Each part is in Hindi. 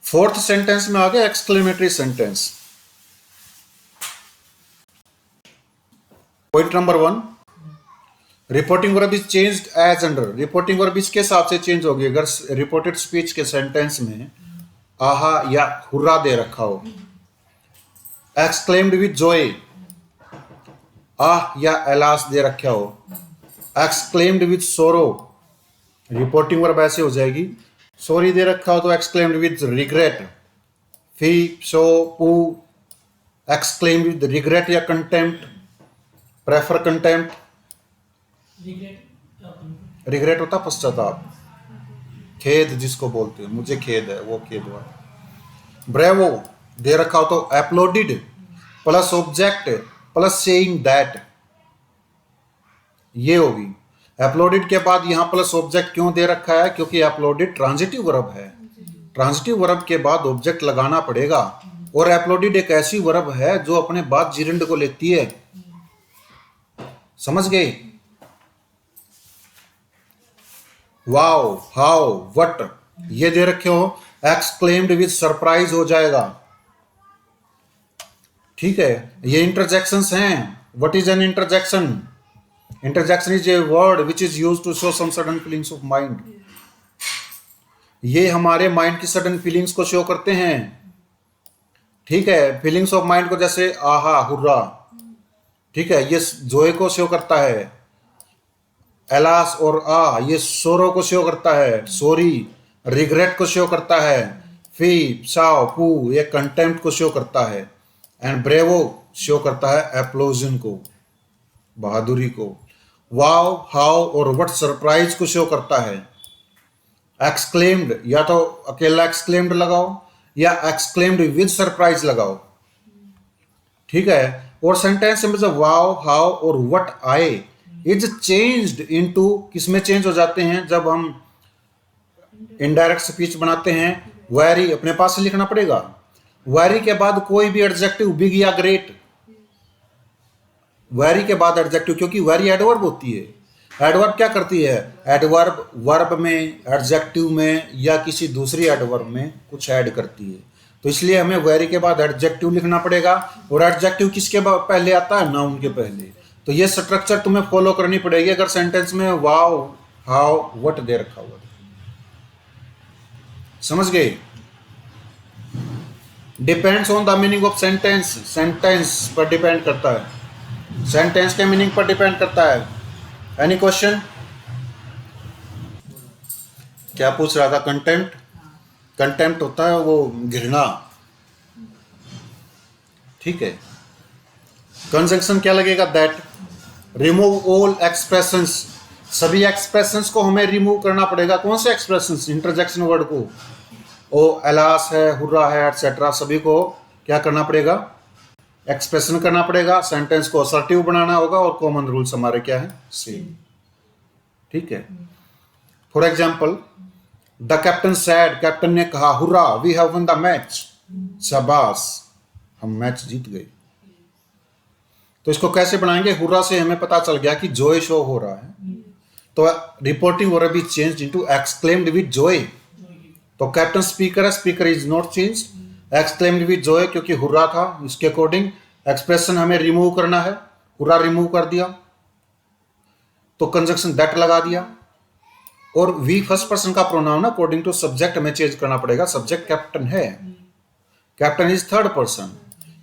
फोर्थ सेंटेंस में आ गया exclamatory sentence. Point number 1, reporting verb is changed as under. Reporting verb इसके हिसाब से चेंज होगी अगर रिपोर्टेड स्पीच के सेंटेंस में आहा या हुर्रा दे रखा हो। एक्सक्लेम्ड विद जॉय, आह या एलास दे रखा हो। एक्सक्लेम्ड विद सोरो, रिपोर्टिंग वर्ब ऐसे हो जाएगी। सॉरी दे रखा हो तो एक्सक्लेम्ड विद रिग्रेट। फी सो पू, एक्सक्लेम्ड विद रिग्रेट या कंटेम्प्ट। प्रेफर कंटेम्प्ट, रिग्रेट होता पश्चाताप, खेद जिसको बोलते हैं, मुझे खेद है, वो खेद हुआ। ब्रेवो दे रखा हो तो uploaded plus object plus saying that, ये होगी। अपलोडेड के बाद यहां प्लस ऑब्जेक्ट क्यों दे रखा है? क्योंकि अपलोडेड ट्रांजिटिव वर्ब है, ट्रांजिटिव वर्ब के बाद ऑब्जेक्ट लगाना पड़ेगा। और अपलोडेड एक ऐसी वर्ब है जो अपने बाद जिरंड को लेती है, समझ गए? वाओ, हाउ, वट ये दे रखे हो, एक्सक्लेम्ड विद सरप्राइज हो जाएगा। ठीक है, ये इंटरजेक्शंस हैं। What is an interjection? Interjection is a word which is used to show some sudden feelings of mind. ये हमारे माइंड की सडन फीलिंग्स को शो करते हैं। ठीक है, फीलिंग्स ऑफ माइंड को जैसे आहा, हुर्रा। ठीक है, ये जोए को शो करता है। एलास और आ ये सोरो को शो करता है, सॉरी। रिग्रेट को शो करता है। फी साओ पू ये कंटेम्प्ट को शो करता है। एंड ब्रेवो शो करता है एप्लोजन को, बहादुरी को। वाओ, हाउ और व्हाट सरप्राइज को शो करता है। एक्सक्लेम्ड या तो अकेला एक्सक्लेम्ड लगाओ या एक्सक्लेम्ड विद सरप्राइज लगाओ। ठीक है, और सेंटेंस में जब वाओ, हाउ और व्हाट आए इज चेंज्ड इनटू, किसमें चेंज हो जाते हैं? जब हम इनडायरेक्ट स्पीच बनाते हैं। वेरी अपने पास से लिखना पड़ेगा। वेरी के बाद कोई भी एडजेक्टिव, बिग या ग्रेट, वेरी के बाद एडजेक्टिव, क्योंकि वेरी एडवर्ब होती है। एडवर्ब क्या करती है? एडवर्ब वर्ब में, एडजेक्टिव में या किसी दूसरी एडवर्ब में कुछ ऐड करती है। तो इसलिए हमें वेरी के बाद एडजेक्टिव लिखना पड़ेगा। और एडजेक्टिव किसके पहले आता है? नाउन के पहले। तो ये स्ट्रक्चर तुम्हें फॉलो करनी पड़ेगी अगर सेंटेंस में वाओ, हाउ, व्हाट दे रखा हुआ। समझ गए? Depends on the meaning of sentence, sentence पर डिपेंड करता है, सेंटेंस के मीनिंग पर डिपेंड करता है। Any question? क्या पूछ रहा था? कंटेम्प्ट, कंटेम्प्ट होता है वो घृणा। ठीक है, कंजंक्शन क्या लगेगा? दैट। रिमूव ऑल एक्सप्रेशंस, सभी एक्सप्रेशंस को हमें रिमूव करना पड़ेगा। कौन से एक्सप्रेशंस? इंटरजेक्शन वर्ड को। ओ एलास है, हुर्रा है, एटसेट्रा, सभी को क्या करना पड़ेगा? एक्सप्रेशन करना पड़ेगा। सेंटेंस को असर्टिव बनाना होगा और कॉमन रूल्स हमारे क्या है? सेम। ठीक है, for example the captain said, captain ने कहा, hurrah we have won the match, शाबाश हम मैच जीत गए। तो इसको कैसे बनाएंगे? हुर्रा से हमें पता चल गया कि जॉय शो हो रहा है, तो reporting verb is changed into exclaimed with Joy. तो कैप्टन स्पीकर है, speaker is not changed. Exclaimed with Joy क्योंकि हुर्रा था, इसके अकॉर्डिंग एक्सप्रेशन हमें रिमूव करना है, हुर्रा रिमूव कर दिया तो कंजंक्शन दैट लगा दिया। और वी फर्स्ट पर्सन का प्रोनाउन अकॉर्डिंग टू सब्जेक्ट हमें चेंज करना पड़ेगा। सब्जेक्ट कैप्टन है, कैप्टन इज थर्ड पर्सन,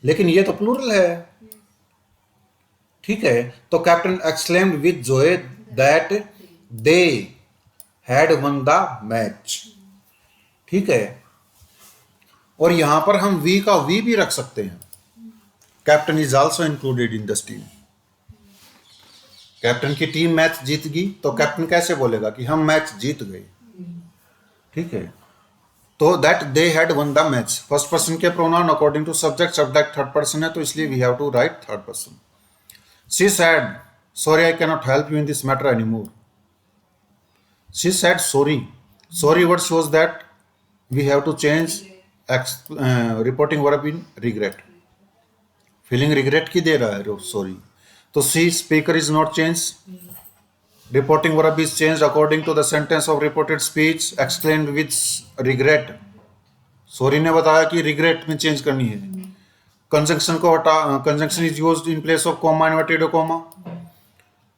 लेकिन ये तो प्लूरल है। ठीक है, तो captain exclaimed with Joy that they had won the match. ठीक है, और यहां पर हम वी का वी भी रख सकते हैं। Captain is also included in this team. Captain की टीम मैच जीत गई तो कैप्टन कैसे बोलेगा कि हम मैच जीत गए। ठीक है, तो that they had won the match, first person के pronoun according to subject, subject third person है तो इसलिए we have to write third person. She said sorry I can not help you in this matter anymore. She said sorry, sorry word shows that we have to change reporting verb in regret. Feeling regret की दे रहा है सॉरी, तो see speaker is not change. Reporting verb is changed according to the sentence of reported speech, exclaimed with regret. Sorry ने बताया कि रिग्रेट में चेंज करनी है। कंजंक्शन को हटा, conjunction is used in place of comma, inverted comma.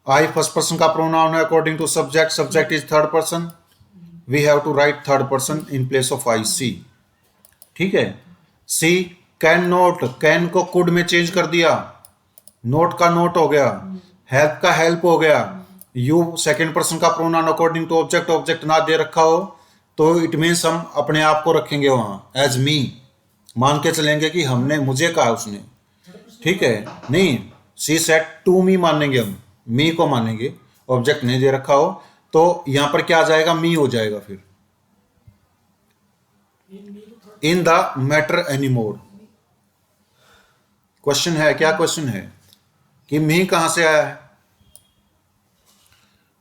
I first person का प्रोनाउन है according to subject, subject is third person, we have to write third person in place of I she. ठीक है। सी कैन नोट, कैन को कुड में चेंज कर दिया, नोट का नोट हो गया, हेल्प का हेल्प हो गया। यू सेकंड पर्सन का pronoun according to object, object ना दे रखा हो तो इट मीन्स हम अपने आप को रखेंगे वहां एज मी, मान के चलेंगे कि हमने, मुझे कहा उसने। ठीक है। नहीं, सी सेड टू मी मानेंगे हम, मी को मानेंगे, ऑब्जेक्ट नहीं दे रखा हो तो यहां पर क्या आ जाएगा, मी हो जाएगा। फिर in the matter anymore. Question है, क्या क्वेश्चन है कि मी कहां से आया है?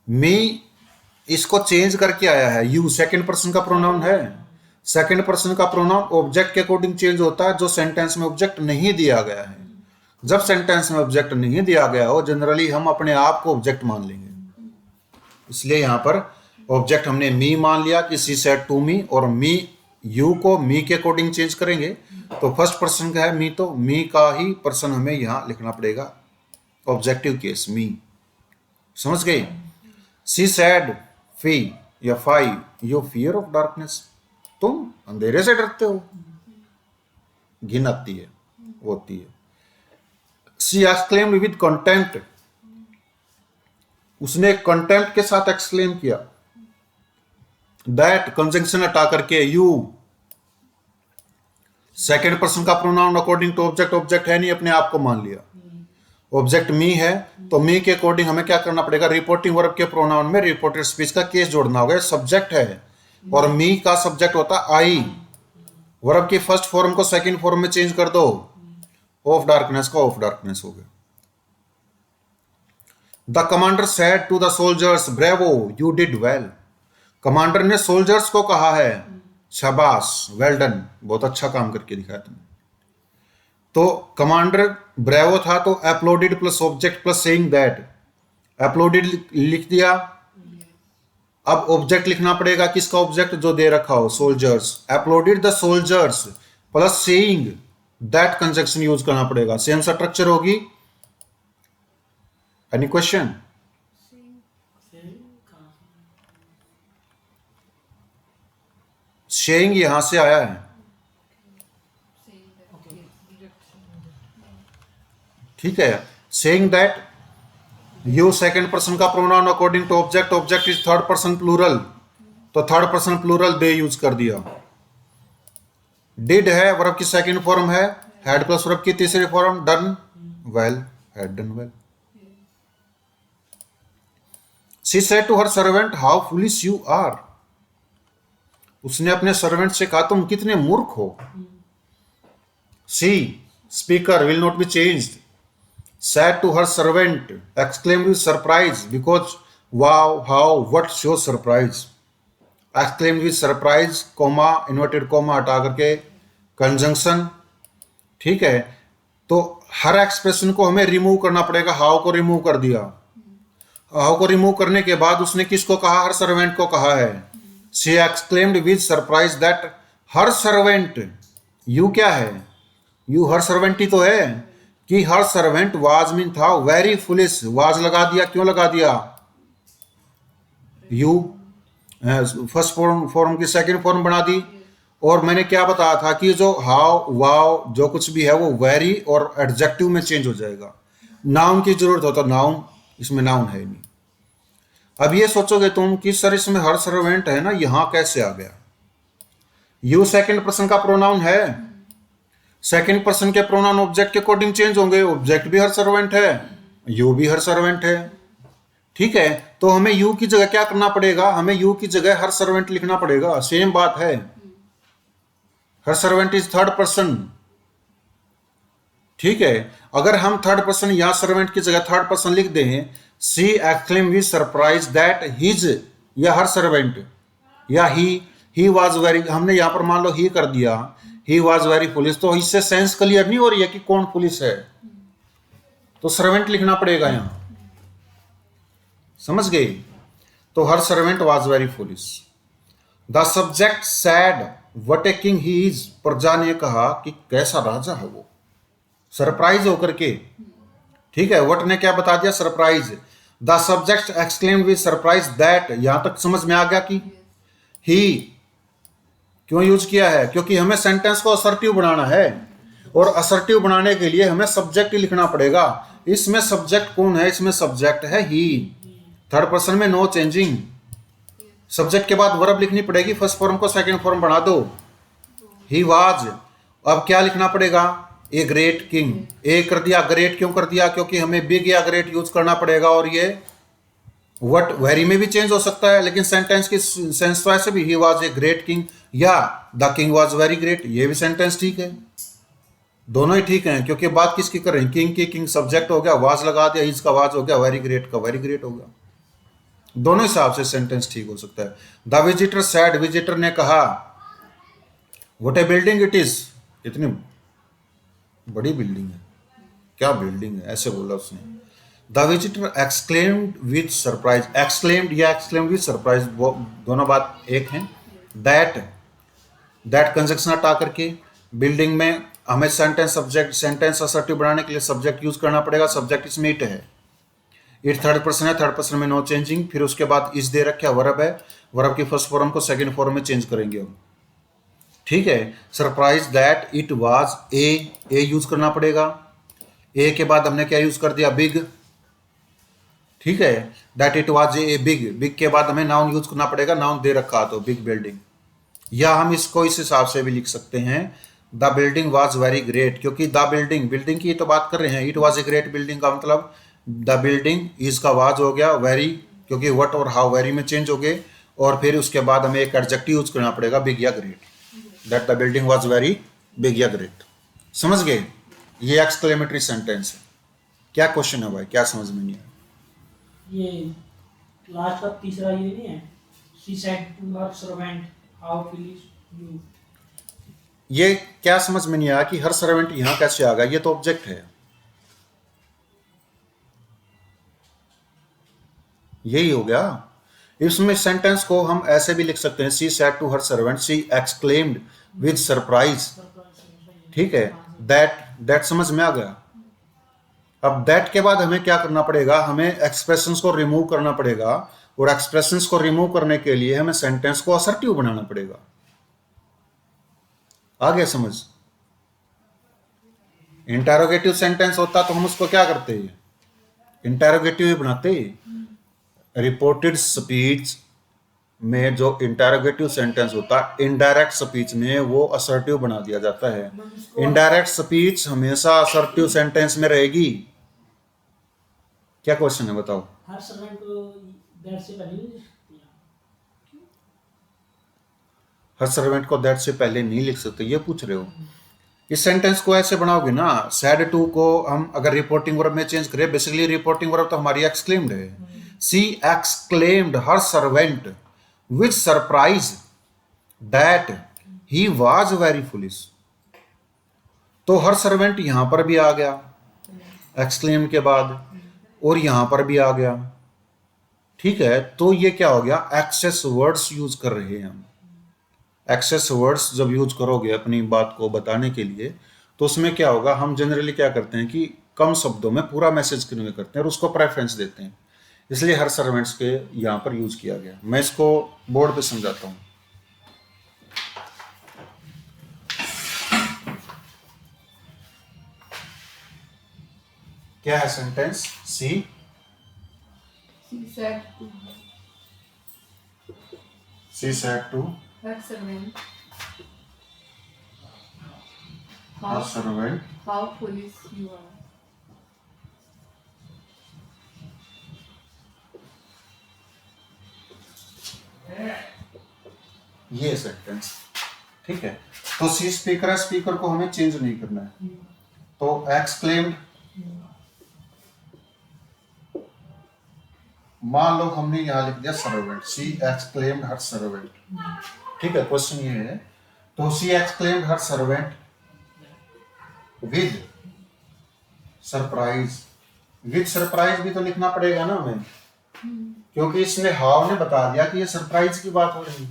मी इसको चेंज करके आया है। यू सेकंड पर्सन का प्रोनाउन है, सेकंड पर्सन का प्रोनाउन ऑब्जेक्ट के अकॉर्डिंग चेंज होता है जो सेंटेंस में ऑब्जेक्ट नहीं दिया गया है। जब सेंटेंस में ऑब्जेक्ट नहीं दिया गया हो जनरली हम अपने आप को ऑब्जेक्ट मान लेंगे, इसलिए यहां पर ऑब्जेक्ट हमने मी मान लिया कि सी सेड टू मी, और मी यू को मी के अकॉर्डिंग चेंज करेंगे तो फर्स्ट पर्सन का है मी, तो मी का ही पर्सन हमें यहां लिखना पड़ेगा, ऑब्जेक्टिव केस मी। समझ गए? सी सेड फी या fie you fear of darkness, तुम अंधेरे से डरते हो, घिन आती है, होती है। सी एक्सक्लेम्ड विद कंटेम्प्ट, उसने कंटेम्प्ट के साथ एक्सक्लेम किया। दैट कंजंक्शन हटा करके यू सेकंड पर्सन का pronoun according to object, object है नहीं, अपने आप को मान लिया। ऑब्जेक्ट मी है तो मी के अकॉर्डिंग हमें क्या करना पड़ेगा, रिपोर्टिंग वर्ब के प्रोनाउन में रिपोर्टेड स्पीच का केस जोड़ना होगा। सब्जेक्ट है और मी का सब्जेक्ट होता है आई, वर्ब की फर्स्ट फॉर्म को सेकंड फॉर्म में चेंज कर दो, ऑफ डार्कनेस का ऑफ डार्कनेस हो गया। The commander said to the soldiers bravo you did well, commander ने सोल्जर्स को कहा है शाबाश, वेल डन, बहुत अच्छा काम करके दिखाया तुमने। तो कमांडर ब्रेवो था तो uploaded plus object plus saying that, uploaded लिख दिया। अब ऑब्जेक्ट लिखना पड़ेगा, किसका ऑब्जेक्ट, जो दे रखा हो, soldiers. Uploaded the soldiers plus saying that conjunction use करना पड़ेगा, सेम स्ट्रक्चर होगी। Any question? सेइंग यहां से आया है, ठीक है। Saying that you second person का pronoun according to object, object is third person plural, तो third person plural they use कर दिया। डिड है वर्ब की सेकंड फॉर्म है, हैड प्लस वर्ब की तीसरी form, done well, had done well. She said to her servant how foolish you are, उसने अपने सर्वेंट से कहा तुम कितने मूर्ख हो। See speaker will not be changed, said to her servant, exclaimed with surprise because wow, how, what shows surprise, exclaimed with surprise, comma, inverted comma हटा करके conjunction। ठीक है। तो हर एक्सप्रेशन को हमें रिमूव करना पड़ेगा, हाउ को रिमूव कर दिया। हाउ को रिमूव करने के बाद उसने किसको कहा, हर सर्वेंट को कहा है। She exclaimed with surprise that her servant, you क्या है, यू हर सर्वेंट ही तो है, कि हर सर्वेंट वाज मीन था वेरी फुलिश, वाज लगा दिया, क्यों लगा दिया, यू फर्स्ट फॉर्म की सेकंड फॉर्म बना दी। और मैंने क्या बताया था कि जो हाउ वाव जो कुछ भी है वो वेरी और एडजेक्टिव में चेंज हो जाएगा, नाउन की जरूरत होता, नाउन इसमें नाउन है नहीं। अब ये सोचोगे तुम कि सर इसमें हर सर्वेंट है ना, यहां कैसे आ गया। यू सेकंड पर्सन का प्रोनाउन है, सेकंड पर्सन के प्रोनाउन ऑब्जेक्ट के अकॉर्डिंग चेंज होंगे, ऑब्जेक्ट भी हर सर्वेंट है, यू भी हर सर्वेंट है। ठीक है। तो हमें यू की जगह क्या करना पड़ेगा, हमें यू की जगह हर सर्वेंट लिखना पड़ेगा, सेम बात है। हर सर्वेंट इज थर्ड पर्सन। ठीक है। अगर हम थर्ड पर्सन या सर्वेंट की जगह थर्ड पर्सन लिख दें, she exclaim with surprise that his, या हर सर्वेंट, या ही वाज वेरी, हमने यहां पर मान लो ही कर दिया, ही वाज वेरी पुलिस, तो इससे सेंस क्लियर नहीं हो रही है कि कौन पुलिस है, तो सर्वेंट लिखना पड़ेगा यहां। समझ गए? तो her servant was very foolish. The subject said what a king he is, प्रजा ने कहा कि कैसा राजा है वो, सरप्राइज होकर के। ठीक है, व्हाट ने क्या बता दिया, surprise. The subject exclaimed with surprise that, यहां तक समझ में आ गया कि ही क्यों यूज किया है, क्योंकि हमें सेंटेंस को असर्टिव बनाना है, और असर्टिव बनाने के लिए हमें सब्जेक्ट ही लिखना पड़ेगा। इसमें सब्जेक्ट कौन है, इसमें सब्जेक्ट है ही, थर्ड पर्सन में नो चेंजिंग। सब्जेक्ट के बाद वर्ब लिखनी पड़ेगी, फर्स्ट फॉर्म को सेकंड फॉर्म बना दो, ही वाज। अब क्या लिखना पड़ेगा, ए ग्रेट किंग, ए कर दिया, ग्रेट क्यों कर दिया, क्योंकि हमें बिग या ग्रेट यूज करना पड़ेगा, और ये व्हाट वेरी में भी चेंज हो सकता है, लेकिन सेंटेंस की सेंस तो ऐसे भी, he was a great king या the king was very great, ये भी सेंटेंस ठीक है, दोनों ही ठीक हैं, क्योंकि बात किसकी कर रहे हैं, किंग की, किंग सब्जेक्ट हो गया, वाज लगा दिया, इज का वाज हो गया, वेरी ग्रेट का वेरी ग्रेट हो गया, दोनों हिसाब से सेंटेंस ठीक हो सकता है। द विजिटर सैड, विजिटर ने कहा, what A building it is, इतनी बड़ी बिल्डिंग है, क्या बिल्डिंग है, ऐसे बोला उसने। The visitor exclaimed with surprise, exclaimed या एक्सक्लेम्ड विथ सरप्राइज, वो दोनों बात एक है। दैट कंजक्शन हटा करके बिल्डिंग में हमें सेंटेंस सब्जेक्ट, सेंटेंस असर्टिव बनाने के लिए सब्जेक्ट यूज करना पड़ेगा, सब्जेक्ट इसमें इट है, इट थर्ड पर्सन है, थर्ड पर्सन में नो चेंजिंग, फिर उसके बाद इस दे रखा वर्ब है, वर्ब की फर्स्ट फॉर्म को सेकंड फॉर्म में चेंज करेंगे हम। ठीक है, surprise that it was a use करना पड़ेगा, ए के बाद हमने क्या यूज कर दिया, बिग। ठीक है, that it was a big, big के बाद हमें नाउन यूज करना पड़ेगा, नाउन दे रखा तो बिग बिल्डिंग, या हम इसको इस हिसाब से भी लिख सकते हैं, the building was very great, क्योंकि द बिल्डिंग, बिल्डिंग की तो बात कर रहे हैं, it was a great building का मतलब द बिल्डिंग, इज का वाज हो गया, वेरी क्योंकि व्हाट और हाउ वेरी में चेंज हो गए, और फिर उसके बाद हमें एक एडजेक्टिव यूज करना पड़ेगा, बिग या great, that the building was very big या ग्रेट। समझ गए, ये एक्सक्लेमेटरी सेंटेंस है। क्या क्वेश्चन है भाई, क्या समझ में नहीं आया? ये लास्ट का तीसरा ये नहीं है, she said to her servant how feeling you, ये क्या समझ में नहीं आया कि हर सर्वेंट यहां कैसे आ गया, ये तो ऑब्जेक्ट है, यही हो गया। इसमें सेंटेंस को हम ऐसे भी लिख सकते हैं, she said to her servant, she exclaimed with surprise. ठीक है, दैट समझ में आ गया। अब दैट के बाद हमें क्या करना पड़ेगा, हमें एक्सप्रेशंस को रिमूव करना पड़ेगा, और एक्सप्रेशंस को रिमूव करने के लिए हमें सेंटेंस को असर्टिव बनाना पड़ेगा। आ गया समझ? इंटेरोगेटिव सेंटेंस होता तो हम उसको क्या करते हैं, इंटेरोगेटिव ही बनाते। रिपोर्टेड स्पीच में जो इंटेरोगेटिव सेंटेंस होता है, इनडायरेक्ट स्पीच में वो असर्टिव बना दिया जाता है। इनडायरेक्ट स्पीच हमेशा असर्टिव सेंटेंस में रहेगी। क्या क्वेश्चन है बताओ? हर सर्वेंट को दैट से पहले नहीं लिख सकते, हर सर्वेंट को दैट से पहले नहीं लिख सकते, ये पूछ रहे हो? इस सेंटेंस को ऐसे बनाओगे ना, सैड टू को हम अगर रिपोर्टिंग वर्ब में चेंज करें, बेसिकली रिपोर्टिंग वर्ब तो हमारी एक्सक्लेम्ड है। She exclaimed her servant with surprise that he was very foolish, तो हर सर्वेंट यहां पर भी आ गया एक्सक्लेम के बाद, और यहां पर भी आ गया। ठीक है, तो ये क्या हो गया, एक्सेस वर्ड्स यूज कर रहे हैं हम। एक्सेस वर्ड्स जब यूज करोगे अपनी बात को बताने के लिए, तो उसमें क्या होगा, हम जनरली क्या करते हैं कि कम शब्दों में पूरा मैसेज कन्वे करते हैं और उसको प्रेफरेंस देते हैं, इसलिए हर सर्वेंट्स के यहाँ पर यूज किया गया। मैं इसको बोर्ड पे समझाता हूँ। क्या है sentence? She said to her servant her servant how foolish you are. ये सेंटेंस। ठीक है, तो सी स्पीकर है, स्पीकर को हमें चेंज नहीं करना है, तो एक्सक्लेम्ड, मान लो हमने यहां लिख दिया servant, she exclaimed her servant. ठीक है, क्वेश्चन ये है, तो she exclaimed her servant with surprise, with surprise भी तो लिखना पड़ेगा ना हमें, क्योंकि इसने हाउ ने बता दिया कि ये सरप्राइज की बात हो रही है।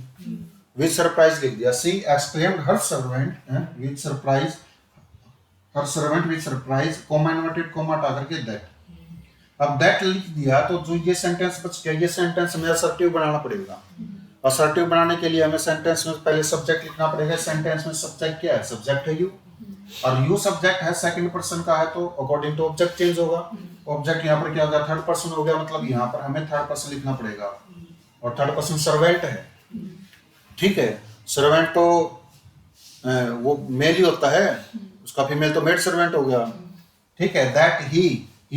विद सरप्राइज लिख दिया, she exclaimed her servant with surprise, her servant with surprise, comma inverted comma हटा करके दैट। अब दैट लिख दिया तो जो ये सेंटेंस बच गया, ये सेंटेंस हमें असर्टिव बनाना पड़ेगा। असर्टिव बनाने के लिए हमें सेंटेंस में पहले सब्जेक्ट लिखना पड़ेगा। सेंटेंस में सब्जेक्ट क्या है? सब्जेक्ट है यू, और यू सब्जेक्ट है, सेकंड पर्सन का है तो अकॉर्डिंग टू ऑब्जेक्ट चेंज होगा। ऑब्जेक्ट यहाँ पर क्या हो गया? थर्ड पर्सन हो गया, मतलब यहाँ पर हमें थर्ड पर्सन लिखना पड़ेगा, और थर्ड पर्सन सर्वेंट है। ठीक है, सर्वेंट तो वो मेल ही होता है, उसका फीमेल तो मेड सर्वेंट हो गया। ठीक है, दैट ही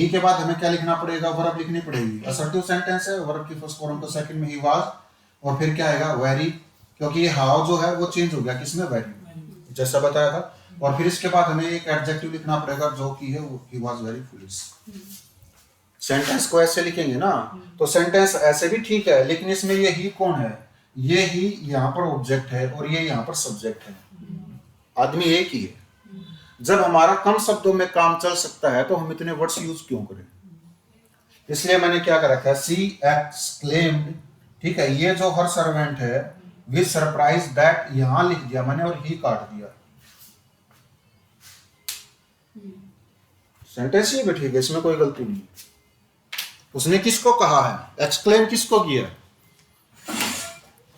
के बाद हमें क्या लिखना पड़ेगा? वर्ब लिखनी पड़ेगी। असर्टिव सेंटेंस है, वर्ब की फर्स्ट फॉर्म तो सेकंड में ही वाज, और फिर क्या आएगा? वेरी, क्योंकि ये हाउ जो है वो चेंज हो गया किसमें? वेरी, जैसा बताया था। और फिर इसके बाद हमें एक एडजेक्टिव लिखना पड़ेगा जो कि है वो ही वाज वेरी फुलिश। सेंटेंस को ऐसे लिखेंगे ना, तो सेंटेंस ऐसे भी ठीक है, लेकिन इसमें ये ही कौन है? ये ही यहाँ पर ऑब्जेक्ट है और ये यहाँ पर सब्जेक्ट है। आदमी एक ही है। जब हमारा कम शब्दों में काम चल सकता है तो हम इतने वर्ड्स यूज क्यों करें? इसलिए मैंने क्या कर रखा है? She exclaimed. ठीक है, ये जो हर सर्वेंट है विद सरप्राइज दैट यहां लिख दिया मैंने और ही काट दिया। सेंटेंस ही भी ठीक है, इसमें कोई गलती नहीं। उसने किसको कहा है? एक्सक्लेम किसको किया?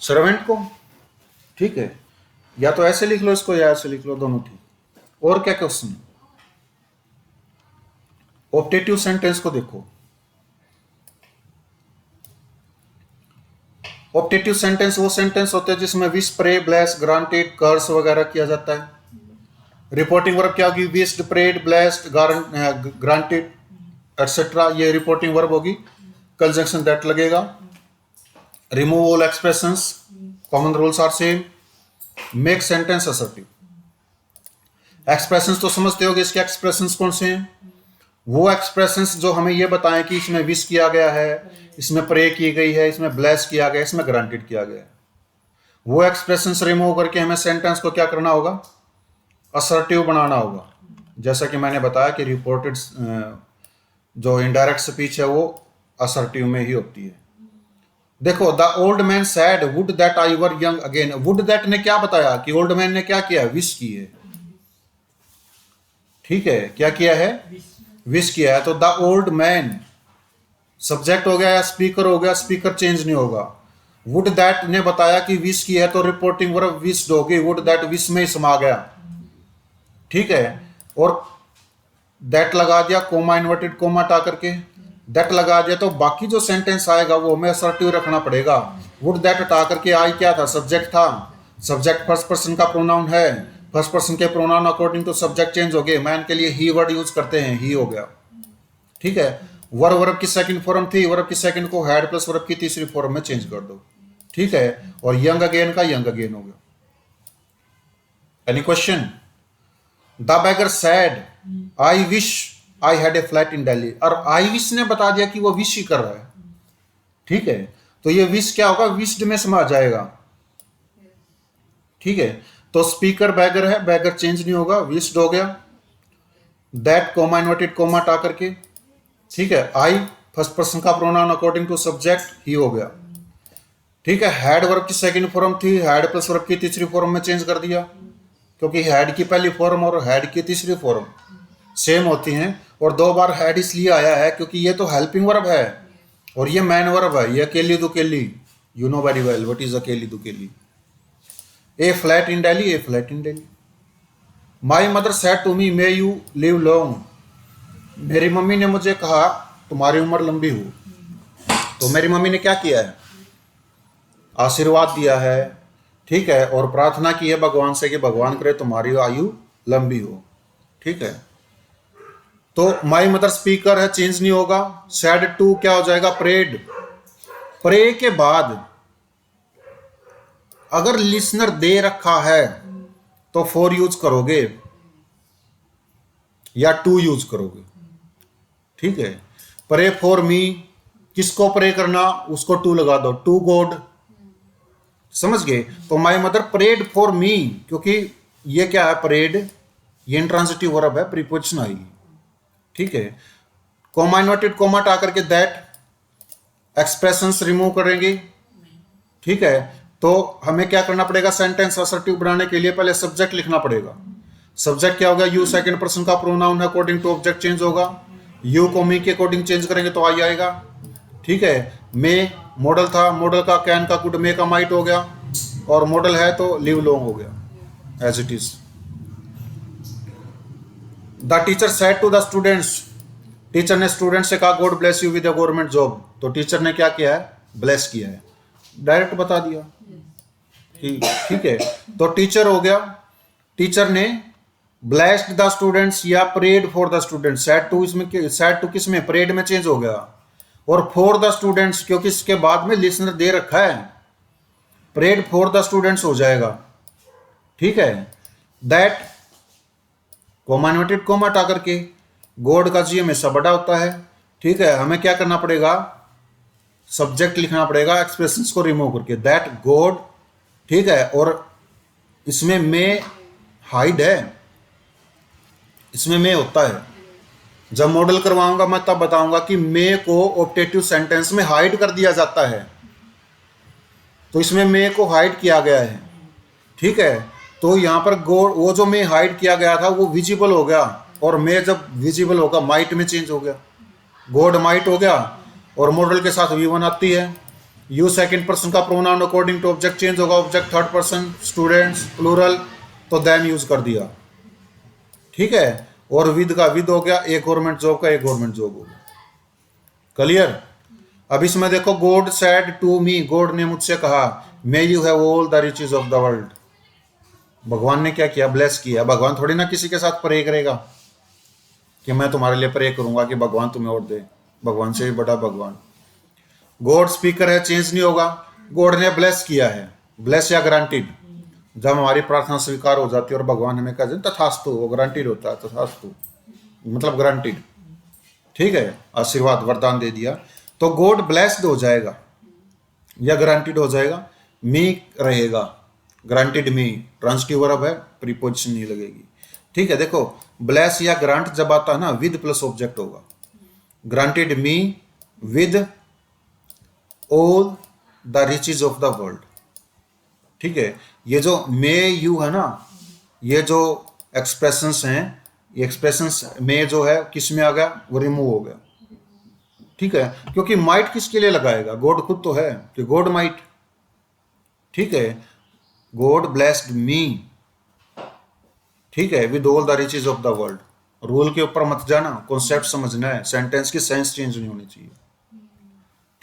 सर्वेंट को। ठीक है, या तो ऐसे लिख लो इसको या ऐसे लिख लो, दोनों ठीक। और क्या क्वेश्चन? ऑप्टेटिव सेंटेंस को देखो। ऑप्टेटिव सेंटेंस वो सेंटेंस होते हैं जिसमें wish, pray, bless, granted, curse वगैरह किया जाता है। रिपोर्टिंग वर्ब क्या होगी? Wished, prayed, blessed, granted etcetera, ये रिपोर्टिंग वर्ब होगी। कंजंक्शन दैट लगेगा। Remove all expressions, common rules are same. Make sentence assertive. Expressions तो समझते होगे, इसके एक्सप्रेशंस कौन से हैं? वो एक्सप्रेशंस जो हमें ये बताएं कि इसमें विश किया गया है, इसमें प्रे की गई है, इसमें ब्लेस किया गया है, इसमें ग्रांटेड किया गया है। वो एक्सप्रेशंस रिमूव करके हमें सेंटेंस को क्या करना होगा? असर्टिव बनाना होगा। जैसा कि मैंने बताया कि रिपोर्टेड जो इनडायरेक्ट स्पीच है वो असर्टिव में ही होती है। देखो, the old man sad would that I were young again. Would that ने क्या बताया कि ओल्ड मैन ने क्या किया? विश की है। ठीक है, क्या किया है? विश किया है। तो द ओल्ड मैन सब्जेक्ट हो गया या स्पीकर हो गया? स्पीकर चेंज नहीं होगा। वुड दैट ने बताया कि विश की है तो रिपोर्टिंग वर्ब विश्ड होगी। वुड दैट विश में ही समा गया। ठीक है, और दैट लगा दिया, कोमा इन्वर्टेड कोमा हटा करके दैट लगा दिया, तो बाकी जो सेंटेंस आएगा वो हमें असर्टिव रखना पड़ेगा। वुड दैट हटा करके आई क्या था? सब्जेक्ट था। सब्जेक्ट फर्स्ट पर्सन का प्रोनाउन है। फर्स्ट पर्सन के pronoun according to subject change हो गए। मैन के लिए ही वर्ड यूज करते हैं, ही हो गया। ठीक है, वर्ब की सेकंड फॉर्म थी, वर्ब की सेकंड को हैड प्लस वर्ब की तीसरी फॉर्म में चेंज कर दो। ठीक है, और यंग अगेन का यंग अगेन हो गया। Any question? The bagger sad I wish I had a flat in Delhi. और आई विश ने बता दिया कि वो विश ही कर रहा है। ठीक है, तो ये विश क्या होगा? विश्ड में समा जाएगा। ठीक है, तो स्पीकर बैगर है, बैगर चेंज नहीं होगा, विश्ड हो गया। दैट कोमा इन्वर्टेड कोमा हटा करके, ठीक है, आई फर्स्ट पर्सन का प्रोनाउन अकॉर्डिंग टू सब्जेक्ट ही हो गया। ठीक है, हैड वर्ब की सेकंड फॉर्म थी, हैड प्लस वर्ब की तीसरी फॉर्म में चेंज कर दिया, क्योंकि हैड की पहली फॉर्म और हैड की तीसरी फॉर्म सेम होती हैं। और दो बार हैड इसलिए आया है क्योंकि ये तो हेल्पिंग वर्ब है और ये मैन वर्ब है। ये अकेली दुकेली, you know very well what is अकेली दुकेली। A flat in Delhi, a flat in Delhi. My mother said to me may you live long. मेरी मम्मी ने मुझे कहा तुम्हारी उम्र लंबी हो। तो मेरी मम्मी ने क्या किया है? आशीर्वाद दिया है। ठीक है, और प्रार्थना की है भगवान से कि भगवान करे तुम्हारी आयु लंबी हो। ठीक है, तो माई मदर स्पीकर है, चेंज नहीं होगा। सैड टू क्या हो जाएगा? प्रेड। प्रे के बाद अगर लिसनर दे रखा है तो फॉर यूज करोगे या टू यूज करोगे। ठीक है, प्रे फॉर मी, किसको प्रे करना? उसको टू लगा दो, टू गॉड। समझ गए? तो my mother prayed for me, क्योंकि ये क्या है? प्रेड, ये इंट्रांजिटिव वर्ब है, प्रीपोजिशन आएगी। ठीक है, कोमा इन्वर्टेड कोमा हटा करके दैट, एक्सप्रेशंस रिमूव करेंगे। ठीक है, तो हमें क्या करना पड़ेगा, सेंटेंस असर्टिव बनाने के लिए पहले सब्जेक्ट लिखना पड़ेगा। सब्जेक्ट क्या होगा, यू सेकंड पर्सन का प्रोनाउन है, अकॉर्डिंग टू ऑब्जेक्ट चेंज होगा। यू को मी के अकॉर्डिंग चेंज करेंगे तो आई आएगा। ठीक है, मे मॉडल था, मॉडल का कैन का कुड, मे का माइट हो गया, और मॉडल है तो लिव लॉन्ग हो गया as it is. The teacher said to the students, teacher ने स्टूडेंट से कहा God bless you with a government job. तो टीचर ने क्या किया है, ब्लेस किया है, डायरेक्ट बता दिया। ठीक है, तो टीचर हो गया, टीचर ने ब्लेस्ड द स्टूडेंट्स या prayed for the students. Said to इसमें, सेड टू किस में, प्रेड में चेंज हो गया, और फॉर द स्टूडेंट्स क्योंकि इसके बाद में लिसनर दे रखा है, प्रेड फॉर द स्टूडेंट्स हो जाएगा। ठीक है, दैट कोमा इन्वर्टेड कोमा हटा करके, गॉड का जी हमेशा बड़ा होता है। ठीक है, हमें क्या करना पड़ेगा, सब्जेक्ट लिखना पड़ेगा एक्सप्रेशंस को रिमूव करके, दैट गॉड। ठीक है, और इसमें में हाइड है, इसमें में होता है। जब मॉडल करवाऊंगा मैं तब बताऊंगा कि मे को ऑप्टेटिव सेंटेंस में हाइड कर दिया जाता है, तो इसमें मे को हाइड किया गया है। ठीक है, तो यहां पर गॉड, वो जो मे हाइड किया गया था वो विजिबल हो गया, और मे जब विजिबल होगा माइट में चेंज हो गया, गॉड माइट हो गया, और मॉडल के साथ वी1 आती है। यू सेकंड पर्सन का pronoun according to object change होगा, object third person, students plural, तो देन यूज कर दिया। ठीक है, और विद का विद हो गया, एक गवर्नमेंट जॉब का एक गवर्नमेंट जॉब हो गया। क्लियर। अब इसमें देखो, God said to me, God ने मुझसे कहा, may you have all the riches of the world. भगवान ने क्या किया, ब्लेस किया। भगवान थोड़ी ना किसी के साथ प्रे करेगा कि मैं तुम्हारे लिए प्रे करूंगा कि भगवान तुम्हें और दे, भगवान से भी बड़ा भगवान। गॉड स्पीकर है, चेंज नहीं होगा, गॉड ने ब्लेस किया है, ब्लेस या ग्रांटेड। जब हमारी प्रार्थना स्वीकार हो जाती है और भगवान हमें कहते हैं तथास्तु, वो ग्रांटेड होता है, तथास्तु मतलब ग्रांटेड। ठीक है, आशीर्वाद वरदान दे दिया, तो गॉड ब्लेस्ड हो जाएगा या ग्रांटेड हो जाएगा, मी रहेगा, ग्रांटेड मी ट्रांसिटिव वर्ब है, प्रीपोजिशन नहीं लगेगी। ठीक है, देखो ब्लेस या ग्रांट जब आता है ना, विद प्लस ऑब्जेक्ट होगा, granted me with all the riches of the world. ठीक है, ये जो मे यू है ना, ये जो एक्सप्रेशंस हैं, ये एक्सप्रेशंस में जो है किस में आ गया, वो रिमूव हो गया। ठीक है, क्योंकि माइट किसके लिए लगाएगा, गॉड खुद तो है कि गॉड माइट। ठीक है, गॉड ब्लेस्ड मी। ठीक है, with all the riches of the world. Rule के ऊपर मत जाना, कॉन्सेप्ट समझना है, सेंटेंस की सेंस चेंज नहीं होनी चाहिए।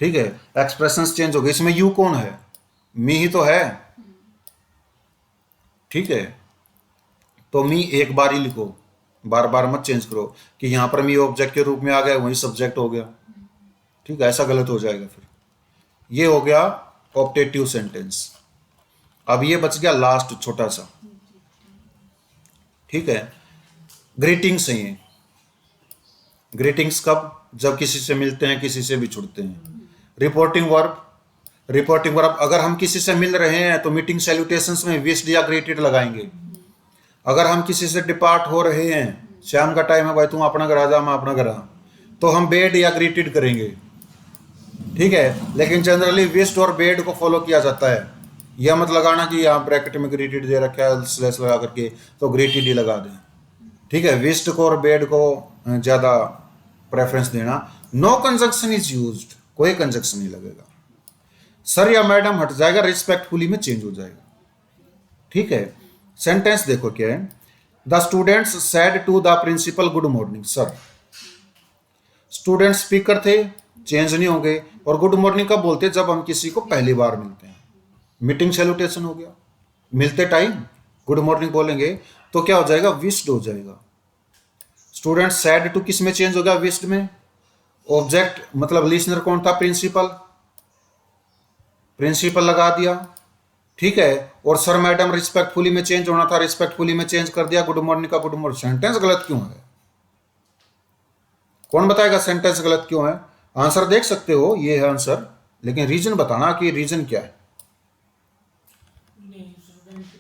ठीक है, एक्सप्रेशंस चेंज हो गए, इसमें यू कौन है, मी ही तो है। ठीक है, तो मी एक बार ही लिखो, बार बार मत चेंज करो कि यहां पर मी ऑब्जेक्ट के रूप में आ गया, वही सब्जेक्ट हो गया। ठीक है, ऐसा गलत हो जाएगा फिर। ये हो गया ऑप्टेटिव सेंटेंस। अब ये बच गया लास्ट छोटा सा। ठीक है, ग्रीटिंग्स है ये। ग्रीटिंग्स कब, जब किसी से मिलते हैं, किसी से भी छुड़ते हैं। रिपोर्टिंग वर्ब, रिपोर्टिंग वर्ब अगर हम किसी से मिल रहे हैं तो मीटिंग सैल्यूटेशंस में विश्ड या ग्रेटेड लगाएंगे। अगर हम किसी से डिपार्ट हो रहे हैं, शाम का टाइम है भाई, तुम अपना घर आ जा, मैं अपना घर आ, तो हम बेड या ग्रेटेड करेंगे। ठीक है, लेकिन जनरली विश्ड और बेड को फॉलो किया जाता है। यह मत लगाना कि यहाँ ब्रैकेट में ग्रेटेड दे रखा है स्लैश लगा करके, तो ग्रेटेड ही लगा दें। ठीक है, विश्ड को और बेड को ज़्यादा प्रेफरेंस देना। नो कंजक्शन इज यूज्ड, कोई कंजक्शन नहीं लगेगा। सर या मैडम हट जाएगा, रिस्पेक्टफुली में चेंज हो जाएगा। ठीक है, सेंटेंस देखो क्या है, the students said to the principal good morning. Sir, student speaker थे, चेंज नहीं होंगे, और गुड मॉर्निंग कब बोलते हैं, जब हम किसी को पहली बार मिलते हैं। मीटिंग सैल्यूटेशन हो गया, मिलते टाइम गुड मॉर्निंग बोलेंगे तो क्या हो जाएगा, विश्ड हो जाएगा। स्टूडेंट सैड टू किस में चेंज हो गया, विश्ड में। ऑब्जेक्ट मतलब लिसनर कौन था, प्रिंसिपल, प्रिंसिपल लगा दिया। ठीक है, और सर मैडम रिस्पेक्टफुली में चेंज होना था, रिस्पेक्टफुली में चेंज कर दिया, गुड मॉर्निंग का गुड मॉर्निंग। सेंटेंस गलत क्यों है, कौन बताएगा सेंटेंस गलत क्यों है। आंसर देख सकते हो, ये है आंसर, लेकिन रीजन बताना कि रीजन क्या है।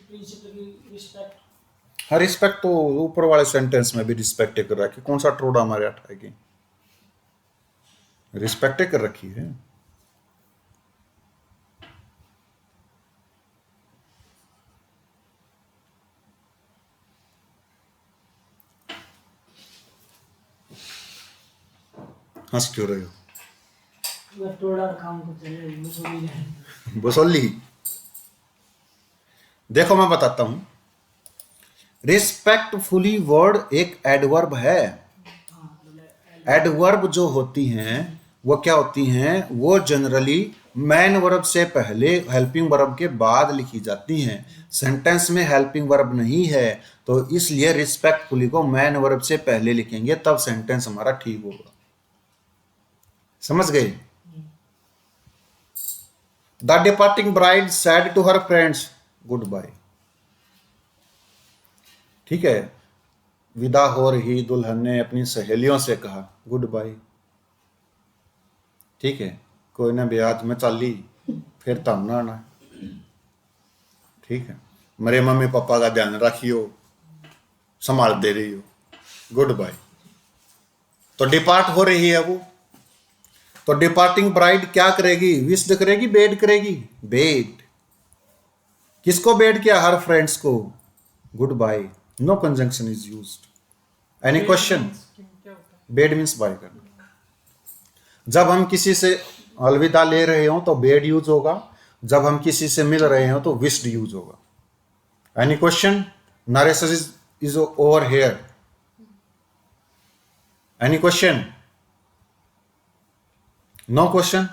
प्रिंसिपल की रिस्पेक्ट, हाँ, रिस्पेक्ट तो ऊपर वाले सेंटेंस में भी रिस्पेक्ट कर रखी, कौन सा ट्रोडा हमारे अठाएगी, रिस्पेक्ट कर रखी है। हंस क्यों रहे हो? मैं थोड़ा काम को चले वो बोली जाए। बसोली। देखो मैं बताता हूं, रिस्पेक्टफुली वर्ड एक एडवर्ब है। एडवर्ब जो होती हैं वो क्या होती हैं, वो जनरली मैन वर्ब से पहले हेल्पिंग वर्ब के बाद लिखी जाती हैं। सेंटेंस में हेल्पिंग वर्ब नहीं है, तो इसलिए रिस्पेक्टफुली को मैन वर्ब से पहले लिखेंगे, तब सेंटेंस हमारा ठीक होगा। समझ गए? The departing bride said to her friends goodbye. ठीक है, विदा हो रही दुल्हन ने अपनी सहेलियों से कहा गुड बाय। ठीक है, कोई ना ब्याज में चाली फिर तब ना आना। ठीक है, मेरे मम्मी पापा का ध्यान रखियो, संभाल दे रही हो, गुड बाय। तो डिपार्ट हो रही है वो, तो डिपार्टिंग ब्राइड क्या करेगी, विश्ड करेगी, बेड करेगी, बेड। किसको बेड किया, हर फ्रेंड्स को, goodbye. No conjunction is used. Any question? Bade means bye करना। जब हम किसी से अलविदा ले रहे हो तो बेड यूज होगा, जब हम किसी से मिल रहे हो तो विश्ड यूज होगा। Any question? Narration is over here. Any question? No question?